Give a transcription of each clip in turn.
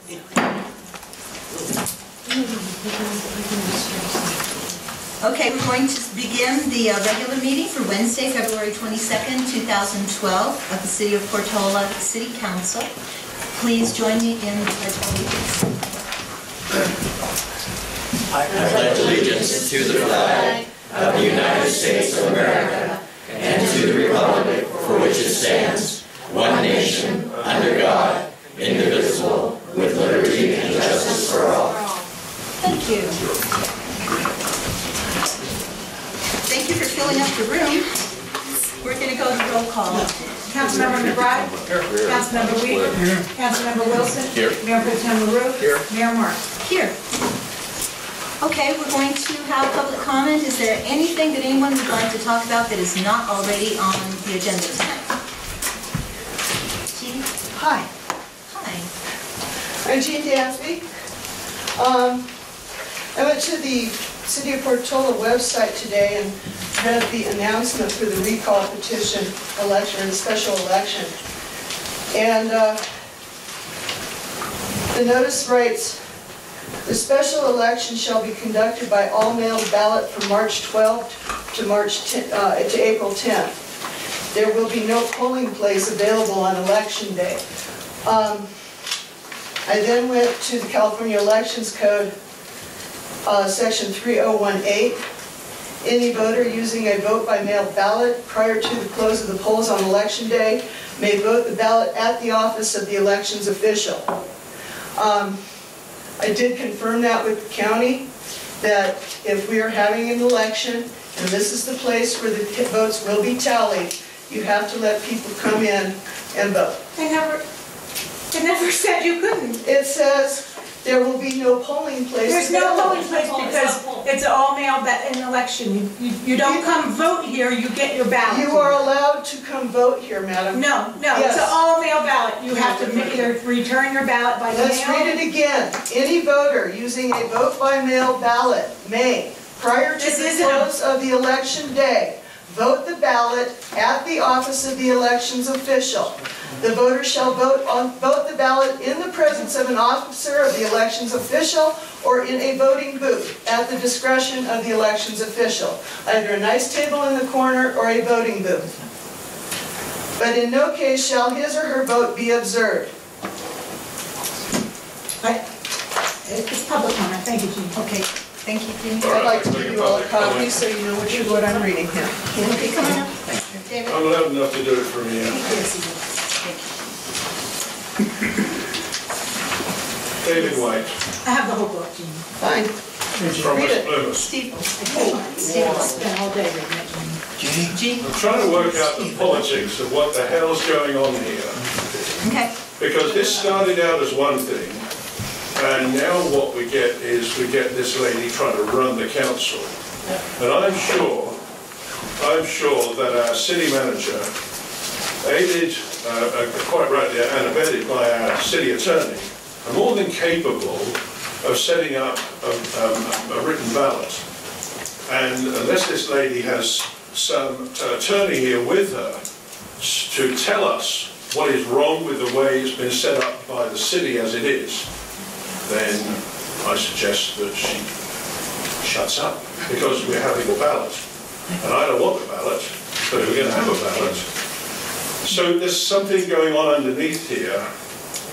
Okay, we're going to begin the regular meeting for Wednesday, February 22nd, 2012 of the City of Portola City Council. Please join me in the Pledge of Allegiance. I pledge allegiance to the flag of the United States of America and to the republic for which it stands, one nation, under God, indivisible, with liberty and justice for all. Thank you. Thank you for filling up the room. We're going to go to roll call. Councilmember McBride. Here. Councilmember Weaver. Here. Councilmember Wilson. Here. Mayor Pro Tem LaRue. Here. Mayor Marks. Here. Okay, we're going to have public comment. Is there anything that anyone would like to talk about that is not already on the agenda tonight? Jean? Hi. Hi. I'm Jean Dansby. I went to the City of Portola website today and read the announcement for the recall petition election, or the special election. And the notice writes, the special election shall be conducted by all-mail ballot from March 12th to April 10th. There will be no polling place available on election day. I then went to the California Elections Code, section 3018. Any voter using a vote-by-mail ballot prior to the close of the polls on election day may vote the ballot at the office of the elections official. I did confirm that with the county, that if we are having an election, and this is the place where the votes will be tallied, you have to let people come in and vote. It never said you couldn't. It says there will be no polling place. There's no polling place because it's an all-mail election. You don't come vote here, you get your ballot. You are allowed to come vote here, madam. No, Yes. it's an all-mail ballot. You have to either return your ballot by mail. Let's read it again. Any voter using a vote-by-mail ballot may, prior to the close of the election day, vote the ballot at the office of the elections official. The voter shall vote the ballot in the presence of an officer of the elections official or in a voting booth at the discretion of the elections official, either a nice table in the corner or a voting booth. But in no case shall his or her vote be observed. It's public comment. Thank you, Jean. Okay, thank you, Jean. I'd like to give you all a copy so you know what I'm reading here. Okay, come on up. David? I'm loud enough to do it from here. Yes, he will. David White, I have the whole book, Jean. Fine. from Read West it. Plymouth. Steve. I'll spend all day reading it, Jean. Jean? I'm trying to work out the politics of what the hell's going on here. Okay. Because this started out as one thing, and now what we get is we get this lady trying to run the council. And I'm sure that our city manager, aided, quite rightly, and abetted by our city attorney, are more than capable of setting up a written ballot. And unless this lady has some attorney here with her to tell us what is wrong with the way it's been set up by the city as it is, then I suggest that she shuts up, because we're having a ballot. And I don't want the ballot, but we're going to have a ballot. So there's something going on underneath here,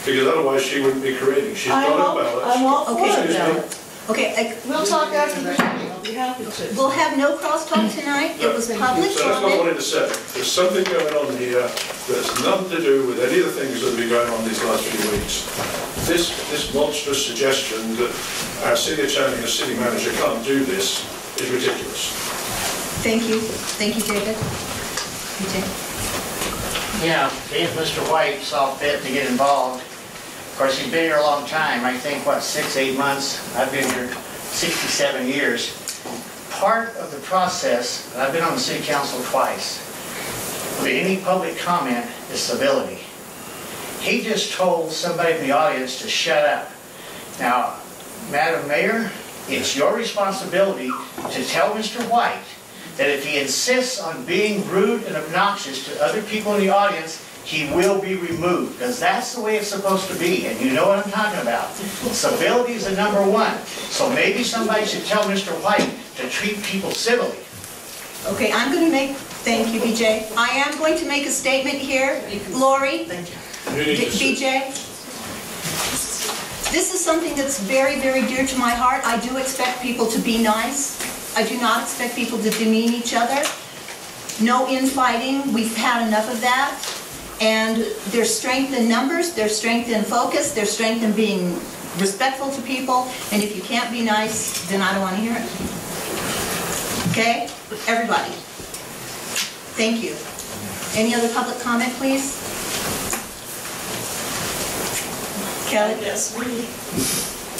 because otherwise she wouldn't be creating. She's got a ballot. I'm all for Okay. it now. Okay, We'll talk after the meeting. we'll have no crosstalk tonight. It was public So that's what I comment. wanted to say. There's something going on here that's nothing to do with any of the things that have been going on these last few weeks. This monstrous suggestion that our city attorney and city manager can't do this is ridiculous. Thank you. Thank you, David. Okay. Yeah, if Mr. White saw fit to get involved, of course, he's been here a long time. I think, what, 6, 8 months? I've been here 67 years. Part of the process, and I've been on the city council twice, with any public comment is civility. He just told somebody in the audience to shut up. Now, Madam Mayor, it's your responsibility to tell Mr. White that if he insists on being rude and obnoxious to other people in the audience, he will be removed, because that's the way it's supposed to be, and you know what I'm talking about. Civility is the number one. So maybe somebody should tell Mr. White to treat people civilly. Okay, I'm going to make, thank you, BJ. I am going to make a statement here. Lori, BJ, this is something that's very, very dear to my heart. I do expect people to be nice. I do not expect people to demean each other. No infighting, we've had enough of that. And there's strength in numbers, there's strength in focus, there's strength in being respectful to people, and if you can't be nice, then I don't want to hear it. Okay? Everybody. Thank you. Any other public comment, please? Kelly? Yes, me.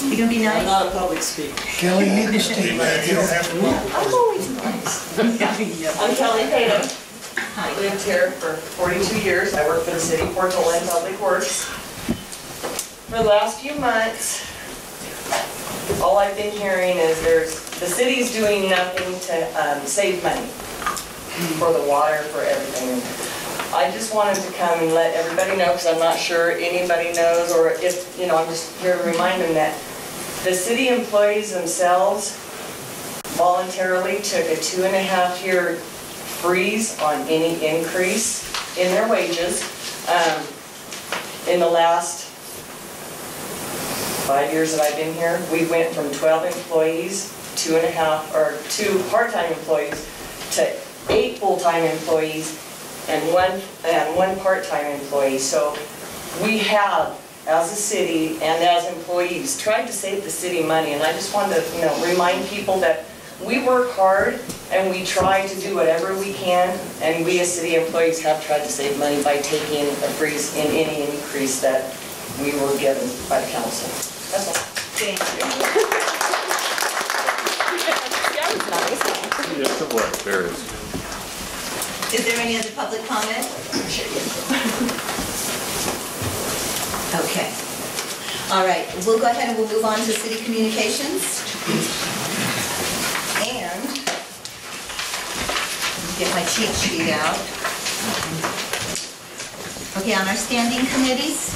You gonna be I'm nice? not a public speaker. Kelly, you can stay right here. I'm always nice. I'm Kelly Payton. I lived here for 42 years. I work for the city of Portola in Public Works. For the last few months, all I've been hearing is the city's doing nothing to save money for the water, for everything. I just wanted to come and let everybody know, because I'm not sure anybody knows, or if, I'm just here to remind them that the city employees themselves voluntarily took a 2.5-year freeze on any increase in their wages. In the last 5 years that I've been here, we went from 12 employees, 2 part-time employees, to 8 full-time employees and one part-time employee. So we have, as a city and as employees, tried to save the city money, and I just wanted to remind people that we work hard and we try to do whatever we can, and we as city employees have tried to save money by taking a freeze in any increase that we were given by the council. That's all. Thank you. Yes, it was. There is. Is there any other public comment? Okay. All right, we'll go ahead and we'll move on to city communications. And get my cheat sheet out. Okay, on our standing committees.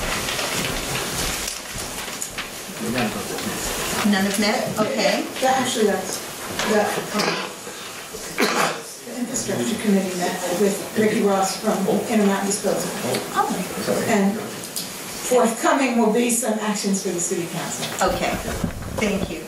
None have met? Okay. Actually, that's the infrastructure committee met with Ricky Ross from Intermountain Disposal. Oh, And forthcoming will be some actions for the city council. okay. Thank you.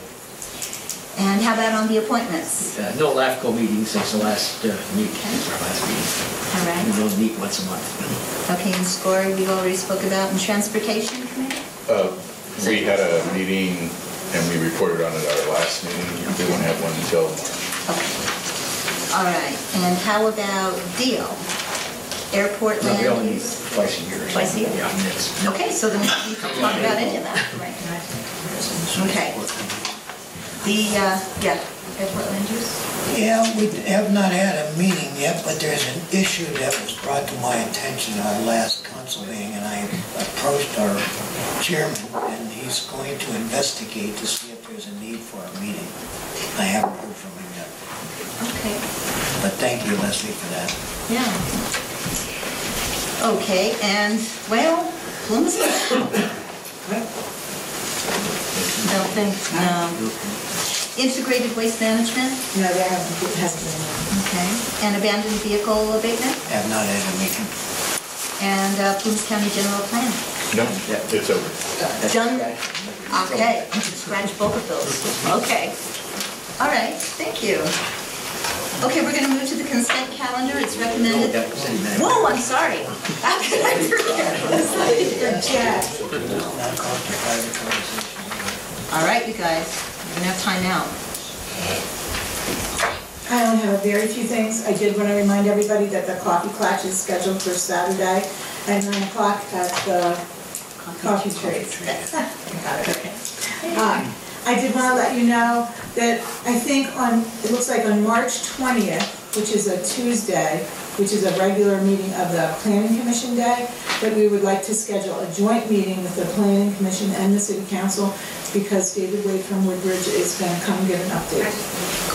And how about on the appointments? No LAFCO meeting since the last meeting, our last meeting. All right. We will meet once a month. Okay, and SCORE, we already spoke about, and Transportation Committee? We had a meeting and we reported on it at our last meeting. We won't have one until March. Okay. All right, and how about DEAL? Airport No, we land only meet use? twice a year. Twice a year? Yeah, yes. Okay, so then we can talk about any of that. Right. Okay. The, airport land use? Yeah, we have not had a meeting yet, but there's an issue that was brought to my attention at our last council meeting, and I approached our chairman, and he's going to investigate to see if there's a need for a meeting. I haven't heard from him yet. Okay. But thank you, Leslie, for that. Yeah. Okay, and, well, Plymouth? Don't think, no. Integrated waste management? No, there hasn't been one. Okay. And abandoned vehicle abatement? Have not had a meeting. And Plymouth County General Plan? No, it's over. Done? Okay, I can scratch both of those. Okay. All right, thank you. Okay, we're going to move to the consent calendar. It's recommended. Whoa, I'm sorry. How could I forget? All right, you guys, we're going to have time out. I only have a very few things. I did want to remind everybody that the coffee clutch is scheduled for Saturday at 9 o'clock at the Coffee Tree. Got it, okay. I did want to let you know that I think it looks like on March 20th, which is a Tuesday, which is a regular meeting of the Planning Commission Day, that we would like to schedule a joint meeting with the Planning Commission and the City Council, because David Wade from Woodbridge is going to come give an update.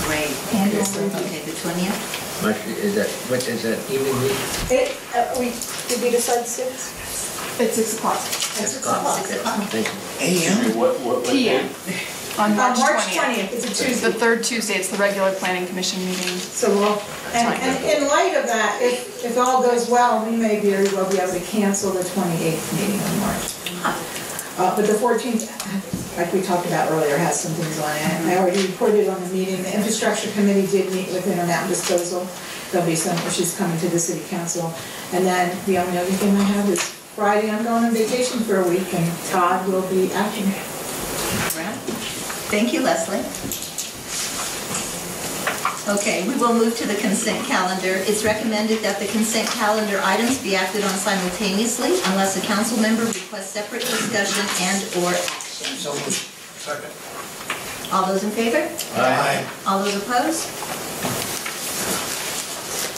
Great. And okay, the 20th? March, what is that evening meeting? Did we decide 6? It's 6 o'clock. At 6 o'clock. 6 o'clock. Thank you. AM? What PM. On March 20th. 20th, it's a It's Tuesday. the third Tuesday, it's the regular planning commission meeting. So we'll, and in light of that, if all goes well, we may very well be able to cancel the 28th meeting in March. But the 14th, like we talked about earlier, has some things on it. I already reported on the meeting. The infrastructure committee did meet with Intermountain Disposal. There'll be some issues coming to the city council. And then the only other thing I have is Friday, I'm going on vacation for a week, and Todd will be acting. Right. Thank you, Leslie. Okay, we will move to the consent calendar. It's recommended that the consent calendar items be acted on simultaneously unless a council member requests separate discussion and/or action. So moved. Second. All those in favor? Aye. All those opposed?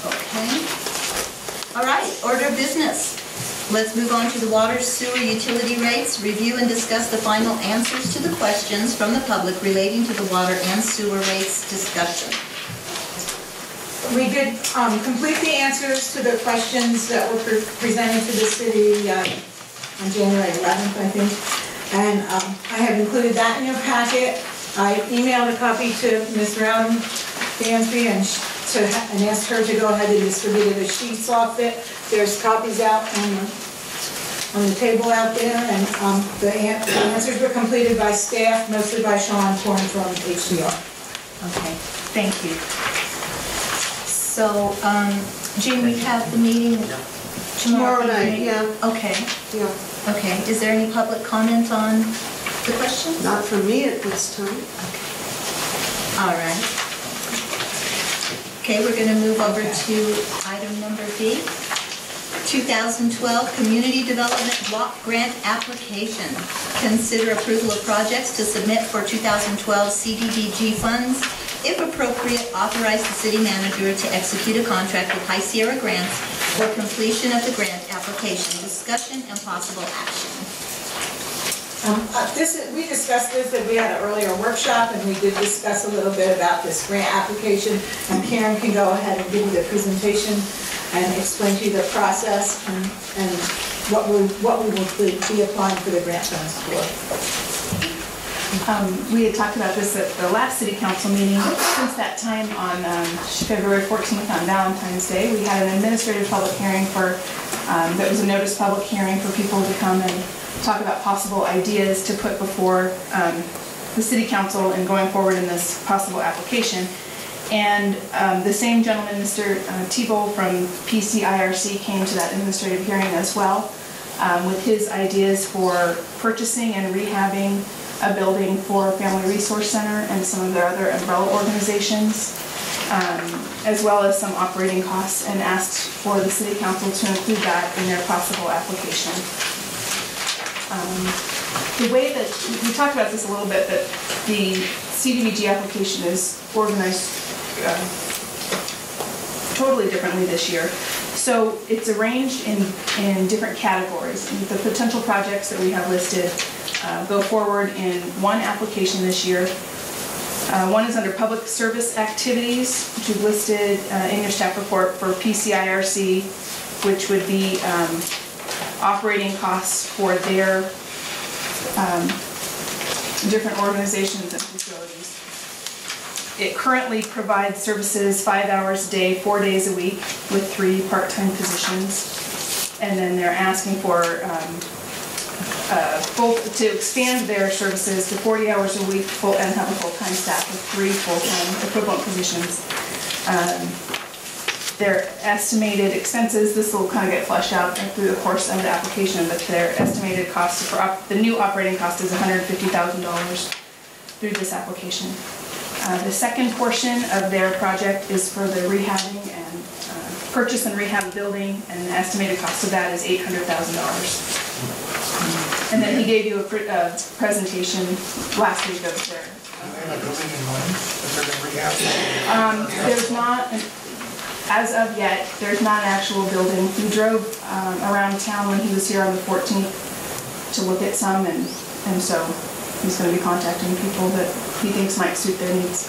Okay. All right, order of business. Let's move on to the water sewer utility rates. Review and discuss the final answers to the questions from the public relating to the water and sewer rates discussion. We did complete the answers to the questions that were presented to the city on January 11th, I think. And I have included that in your packet. I emailed a copy to Ms. Rowan Dansby and asked her to go ahead and distribute the sheets off it. There's copies out on the table out there, and the answers were completed by staff, mostly by Sean Torn from HDR. Okay, thank you. So, Jean, we have the meeting tomorrow night, evening? yeah. Okay, Yeah, okay. Is there any public comment on the questions? not for me at this time. All right. Okay, we're going to move over to item number B. 2012 Community Development Block Grant Application. Consider approval of projects to submit for 2012 CDBG funds. If appropriate, authorize the city manager to execute a contract with High Sierra Grants for completion of the grant application. Discussion and possible action. We discussed this, and we had an earlier workshop, and we did discuss a little bit about this grant application. And Karen can go ahead and give you the presentation and explain to you the process and what we will be applying for the grant funds for. We had talked about this at the last city council meeting. Since that time on February 14th on Valentine's Day, we had an administrative public hearing that was a notice public hearing for people to come and talk about possible ideas to put before the city council and going forward in this possible application. And the same gentleman, Mr. Tebow from PCIRC, came to that administrative hearing as well with his ideas for purchasing and rehabbing a building for Family Resource Center and some of their other umbrella organizations, as well as some operating costs, and asked for the city council to include that in their possible application. The way that, we talked about this a little bit, that the CDBG application is organized totally differently this year. So it's arranged in different categories. And the potential projects that we have listed go forward in one application this year. One is under public service activities, which we've listed in your staff report for PCIRC, which would be operating costs for their different organizations and facilities. It currently provides services 5 hours a day, 4 days a week, with 3 part-time positions. And then they're asking for to expand their services to 40 hours a week and have a full-time staff with 3 full-time equivalent positions. Their estimated expenses, this will kind of get fleshed out through the course of the application, but their estimated cost for the new operating cost is $150,000 through this application. The second portion of their project is for the rehabbing and purchase and rehab building, and the estimated cost of that is $800,000. And then he gave you a presentation last week of their. There's not, as of yet, there's not an actual building. He drove around town when he was here on the 14th to look at some, and so he's going to be contacting people that he thinks might suit their needs.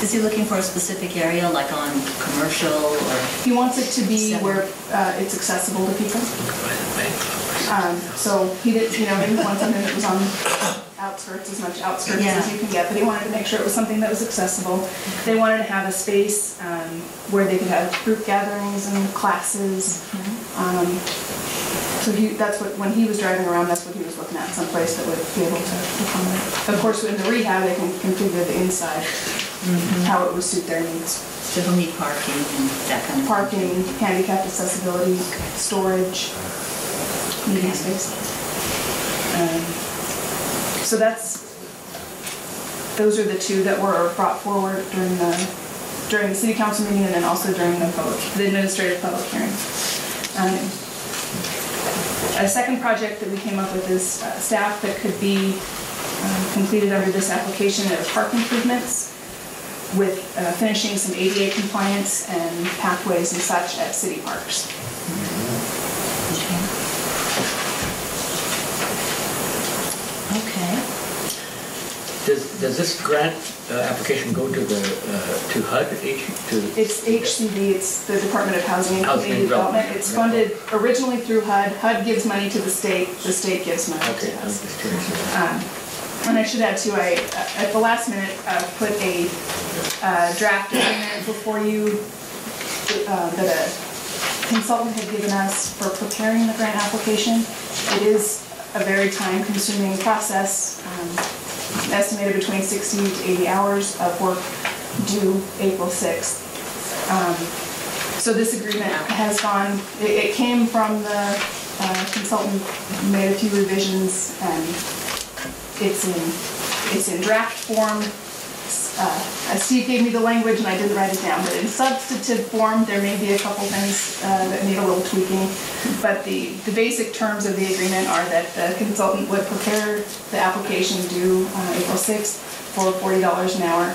Is he looking for a specific area, like on commercial or? He wants it to be where it's accessible to people. So he didn't, he didn't want something that was on outskirts, as much outskirts as you can get, but he wanted to make sure it was something that was accessible. They wanted to have a space where they could have group gatherings and classes. So that's what, when he was driving around, that's what he was looking at, someplace that would be able to accommodate. Of course, in the rehab, they can configure the inside, how it would suit their needs. So he'll need parking and that kind of Parking, handicap accessibility, storage, meeting space. So those are the two that were brought forward during the city council meeting and then also during the administrative public hearing. A second project that we came up with is staff that could be completed under this application are park improvements with finishing some ADA compliance and pathways and such at city parks. Okay. Does this grant application go to HUD? It's HCD, it's the Department of Housing and Housing Community Development. Development. It's funded originally through HUD. HUD gives money to the state gives money Okay, to I'm us. just curious. And I should add too, at the last minute, put a draft agreement before you that a consultant had given us for preparing the grant application. It is a very time-consuming process, estimated between 60 to 80 hours of work due April 6th. So this agreement has gone, it came from the consultant, made a few revisions, and it's in draft form. Steve gave me the language and I didn't write it down, but in substantive form, there may be a couple things that need a little tweaking. But the basic terms of the agreement are that the consultant would prepare the application due April 6th for $40 an hour,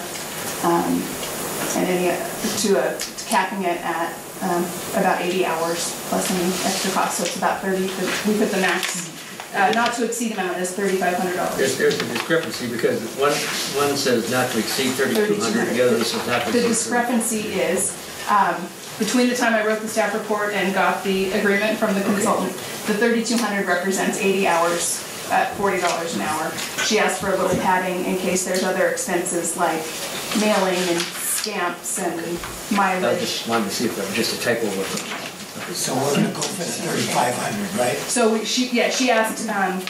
and capping it at about 80 hours plus any extra cost, so it's about 30. We put the max not to exceed amount as $3,500. There's a discrepancy because one says not to exceed $3,200, the other says not to exceed. The discrepancy is between the time I wrote the staff report and got the agreement from the consultant, the $3,200 represents 80 hours at $40 an hour. She asked for a little padding in case there's other expenses like mailing and stamps and mileage. I just wanted to see if that was just a typo with them. So we're gonna go for the 3,500, right? So she asked,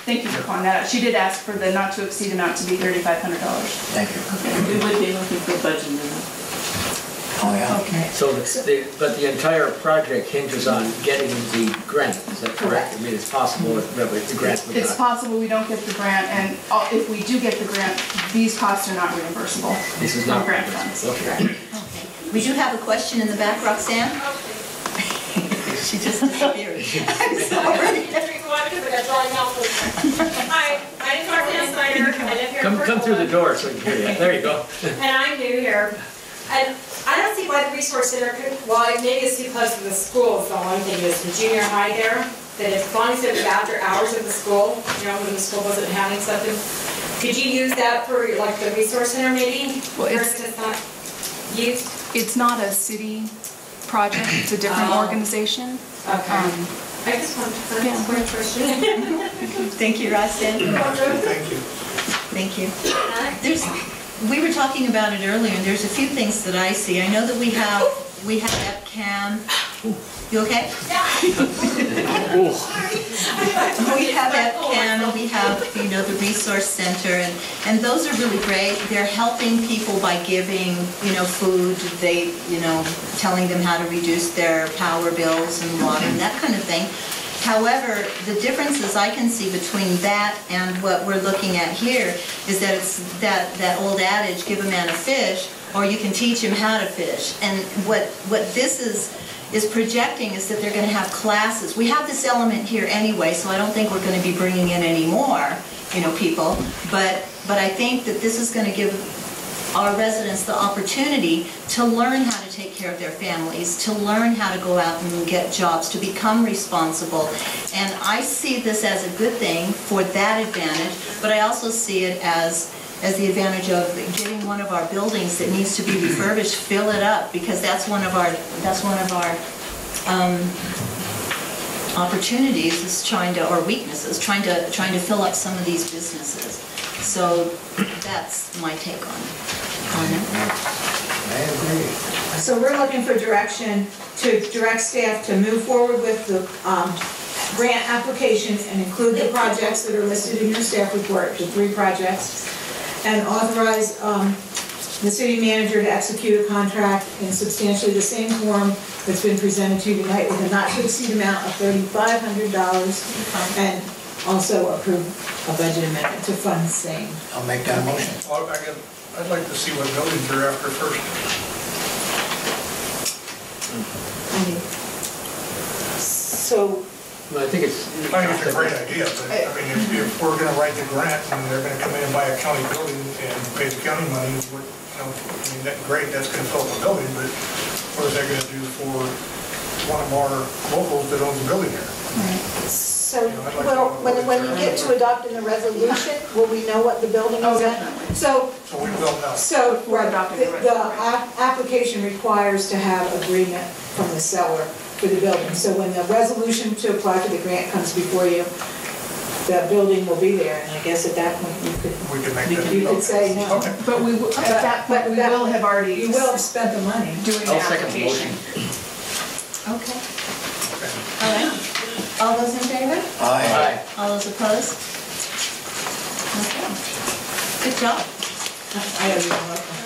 thank you for calling that out. She did ask for the not to exceed amount to be $3,500. Thank you. We would be looking for budget amendment. Oh, yeah. Okay. So, but the entire project hinges on getting the grant, is that correct? I mean, it's possible that the grant would not. It's possible we don't get the grant, and if we do get the grant, these costs are not reimbursable. This is not grant funds. Okay. Okay. We do have a question in the back, Roxanne. She just disappeared. I'm sorry. Hi, my name's Roxanne Snyder. I live here in Come through the Portola. door so you can hear you. There you go. And I'm new here. And I don't see why the resource center could, well, maybe it's too close to the school, is the one thing, is the junior high there, that as long as it was after hours of the school, when the school wasn't having something, could you use that for like the resource center maybe? Well, Or it's just not used? It's not a city project, it's a different organization. Okay. I just wanted to ask one question. Thank you, Roxanne. Thank you. Thank you. We were talking about it earlier, and there's a few things that I see. I know that we have EPCAM. You okay? We have EPCAM, we have, the resource center, and those are really great. They're helping people by giving, food, telling them how to reduce their power bills and water and that kind of thing. However, the differences I can see between that and what we're looking at here is that it's that old adage, give a man a fish, or you can teach him how to fish. And what this is projecting is that they're going to have classes. We have this element here anyway, so I don't think we're going to be bringing in any more, people. But I think that this is going to give our residents the opportunity to learn how to take care of their families, to learn how to go out and get jobs, to become responsible. And I see this as a good thing for that advantage, but I also see it as as the advantage of getting one of our buildings that needs to be refurbished, fill it up, because that's one of our opportunities is or weaknesses, trying to fill up some of these businesses. So that's my take on it. I agree. So we're looking for direction to direct staff to move forward with the grant application and include the projects that are listed in your staff report, the 3 projects, and authorize the city manager to execute a contract in substantially the same form that's been presented to you tonight with a not-to-exceed amount of $3,500, and also approve a budget amendment to fund the same. I'll make that motion. I'd like to see what buildings are after first. So, Well, I think it's I think it's a great idea, but I mean, if we're gonna write the grant and they're gonna come in and buy a county building and pay the county money, I mean, that's great, that's gonna fill up the building, but what is that gonna do for one of our locals that owns a building here? so, well, when you get to adopting the resolution, will we know what the building is at? So So we will know. So, We're adopting the the application requires to have agreement from the seller for the building. So when the resolution to apply for the grant comes before you, that building will be there, and I guess at that point you could say no. Okay. But we, at that point, we will have already. You will have spent the money. Doing the I'll second the application. motion. Okay. All right. All those in favor? Aye. All those opposed? Okay. Good job.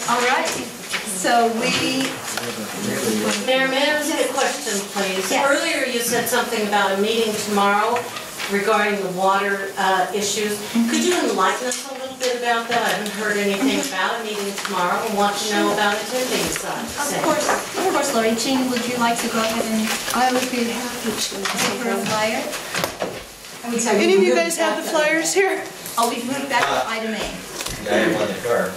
All right. So Mayor, may I ask a question, please? Yes. Earlier you said something about a meeting tomorrow regarding the water issues. Could you enlighten us a little bit about that? I haven't heard anything about a meeting tomorrow and want to know about attending such. Of course, Lori. Jean, would you like to go ahead and... I would be happy to. Take her a flyer? Any of you guys have the flyers here? Oh, we've moved back to item A. I have on the car.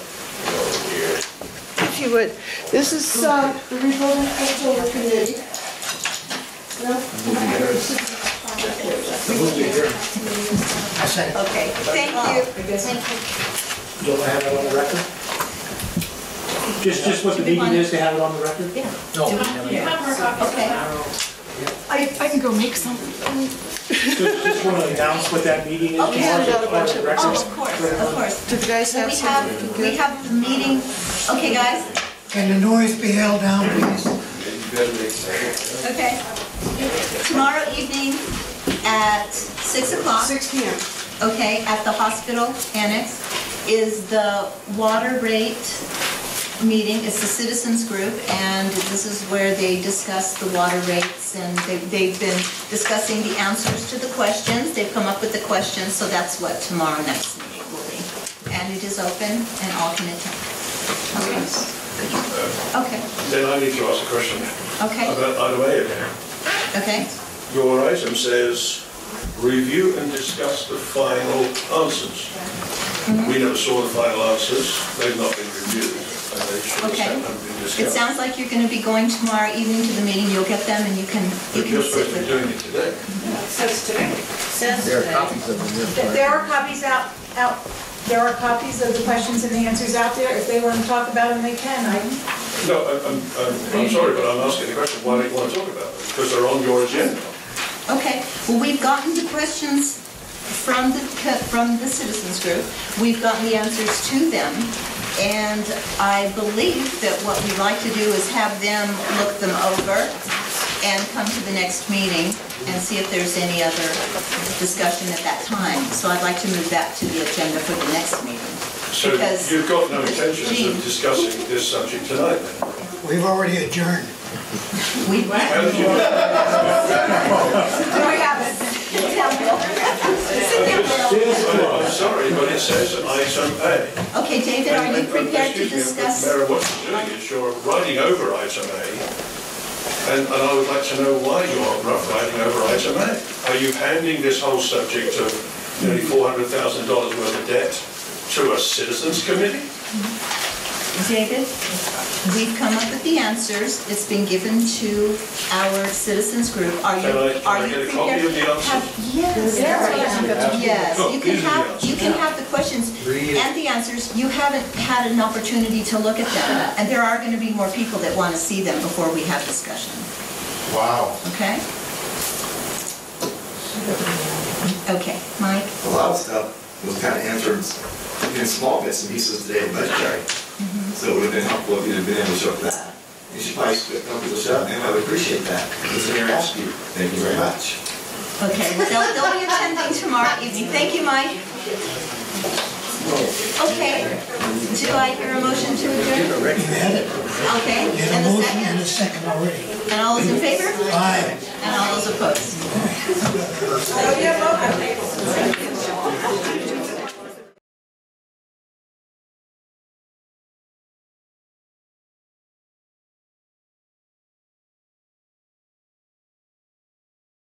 If you would. This is the rebuilding Portola committee. I second. Okay, thank you. Don't I have it on the record? Just what the meeting is, to have it on the record? Yeah. No, we Okay. I can go make some. Just want to announce what that meeting is. Oh, yeah. tomorrow, just part of the record. Oh, of course. Do the guys So have something? we have the meeting, okay, guys? Can the noise be held down, please? Okay. Tomorrow evening at 6 o'clock. 6 p.m. Okay, at the hospital annex is the water rate meeting. It's the citizens group, and this is where they discuss the water rates, and they've been discussing the answers to the questions. They've come up with the questions, so that's what tomorrow night's meeting will be. And it is open and all can attend. Okay. Okay. Then I need to ask a question Okay. about item A again. Okay. Your item says, review and discuss the final answers. We never saw the final answers. They've not been reviewed. And they should Okay. have been discussed. It sounds like you're going to be going tomorrow evening to the meeting. You'll get them and you can But you're sit supposed to be with doing them. it today. Says today. Says There are today. copies of them here. There are copies out, there are copies of the questions and the answers out there. If they want to talk about them, they can. No, I'm sorry, but I'm asking the question, why do you want to talk about them? Because they're on your agenda. Okay, well, we've gotten the questions from the citizens group. We've gotten the answers to them. And I believe that what we'd like to do is have them look them over and come to the next meeting and see if there's any other discussion at that time. So I'd like to move that to the agenda for the next meeting. So Because- you've got no intentions Jean. of discussing this subject tonight then? We've already adjourned. We How did you? There we have it. Sit down, Bill. Sit down, Bill. I'm sorry, but it says item A. Okay, David, are you prepared to Excuse me, discuss? Mara, what you're doing is you're writing over item A, and I would like to know why you're writing over item A. Are you handing this whole subject of nearly $400,000 worth of debt to a citizens committee? David, we've come up with the answers. It's been given to our citizens group. Are you Can I get a copy of the answers? Yes. Yes, Oh, you these can are the have, answers. you can have the questions and the answers. You haven't had an opportunity to look at them. And there are going to be more people that want to see them before we have discussion. Wow. Okay? Okay, Mike? A lot of stuff was kind of answered in small bits and pieces today in budgetary. So it would have been helpful if you'd have been able to show that. You should probably split up the show, and I would appreciate that. It's in your ask you. Thank you very much. Okay, well, they'll be attending tomorrow evening. Thank you, Mike. Okay, do I hear a motion to adjourn? You had it. Okay, You had and a the motion and second? a second already. And all those in favor? Aye. And all those opposed? Oh, yeah, well,